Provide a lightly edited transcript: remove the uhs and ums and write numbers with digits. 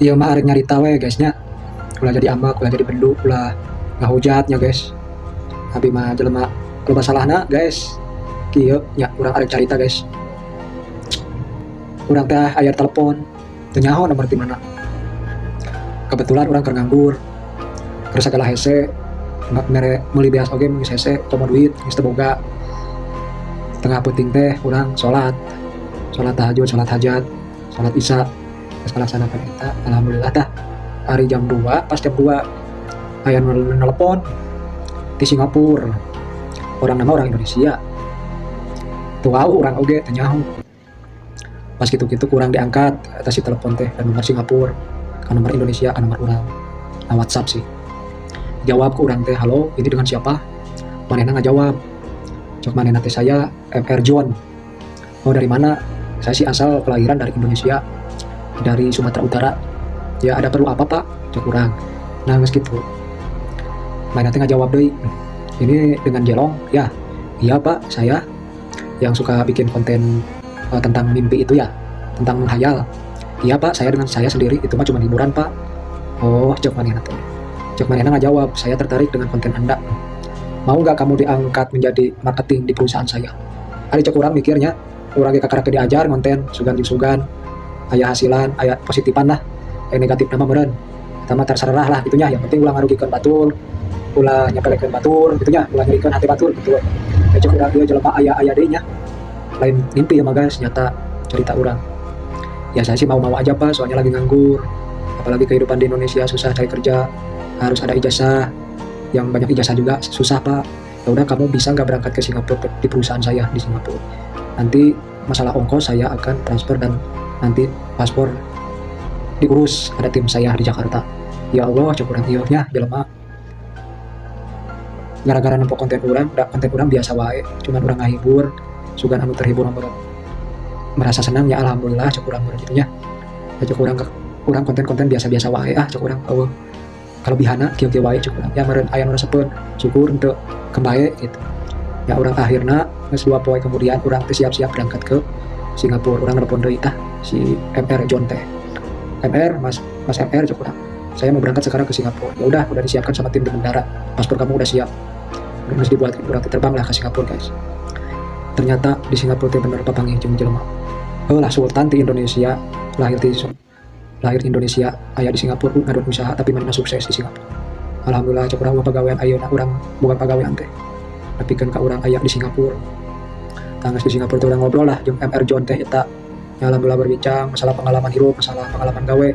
Iya mah arek nyarita we guysnya, ulah jadi ambak, ulah jadi bendu, ulah ngahujatnya guys. Abi mah jelema loba salahna guys. Kieu nya urang arek carita guys. Urang teh aya telepon, teu nyaho nomor di mana. Kebetulan urang keur nganggur, keur sagala hese, mere meuli beas oge geus hese, komo duit geus teu boga. Tengah peuting teh urang salat tahajud, salat hajat, salat isya geus kalaksanakeun eta. Alhamdulillah tah hari jam 2, pas jam 2 aya nu nelpon di Singapura. Orang nama orang Indonesia. Tuh urang oge teu nyaho. Pas gitu-gitu kurang diangkat atas si telepon teh dan nomor Singapura, kan nomor Indonesia, kan nomor urang. Nah WhatsApp sih. Jawab ke urang teh, "Halo, ini dengan siapa?" Manehna ngajawab. Cok manehna teh saya MR John. "Oh, dari mana?" "Saya sih asal kelahiran dari Indonesia, dari Sumatera Utara." "Ya, ada perlu apa, Pak?" Cok urang. Nah, geus kitu. Manehna teh ngajawab deui, "Ini dengan Jelong?" "Ya." "Iya, Pak, saya yang suka bikin konten tentang mimpi itu ya, tentang menghayal." "Iya, Pak, saya dengan saya sendiri, itu mah cuma hiburan, Pak." "Oh," cok manehna teh. Cok manehna ngajawab, "Saya tertarik dengan konten Anda. Mau nggak kamu diangkat menjadi marketing di perusahaan saya?" Ari cok urang mikirnya, urang ge kakarake diajar konten sugan-sugan, aya hasilan, aya positifan lah, aya negatif nama meureun. Eta mah terserah lah gitunya, yang penting ulah ngarugikeun batur, ulah nyapelekeun batur gitunya, ulah nyerikeun hati batur gitu we. Cok urang ieu jelema aya deui nya. Lain mimpi ya mah guys, nyata cerita urang. Ya saya sih mau-mau aja Pak, soalnya lagi nganggur. Apalagi kehidupan di Indonesia susah cari kerja, harus ada ijazah, yang banyak ijazah juga susah Pak. Ya udah kamu bisa nggak berangkat ke Singapura di perusahaan saya di Singapura. Nanti masalah ongkos saya akan transfer dan nanti paspor diurus, ada tim saya di Jakarta. Ya Allah, cok urang ieu nya jelema. Gara-gara nempo konten urang biasa wae, cuman urang ngahibur, sugan anu terhibur merasa senang ya alhamdulillah cok urang gitu nya. Ya cok urang konten-konten biasa-biasa wae cok urang eueuh. Kalebihana kieu-kieu wae cuk urang. Ya meureun aya nu resepeun, syukur henteu kembae gitu. Ya urang akhirna geus 2 poe kemudian urang teh siap-siap berangkat ke Singapura. Urang nelpon deui tah si MR John teh. "MR, Mas MR," cuk urang. "Saya mau berangkat sekarang ke Singapura." "Ya udah disiapkan sama tim di bandara. Paspor kamu udah siap." Geus dibuat urang teh terbang lah ke Singapura, guys. Ternyata di Singapura teh bener papanggih jeung jelema. Heulah Sultan di Indonesia, lahir Indonesia, aya di Singapura ngadon usaha tapi mana sukses di Singapura. Alhamdulillah cok urang pagawean ayeuna urang boga pagawean teh. Nepikeun ka urang aya di Singapura. Tanggas di Singapura teh urang ngobrol lah jeung MR John teh eta. Alhamdulillah berbincang masalah pengalaman hirup, masalah pengalaman gawe.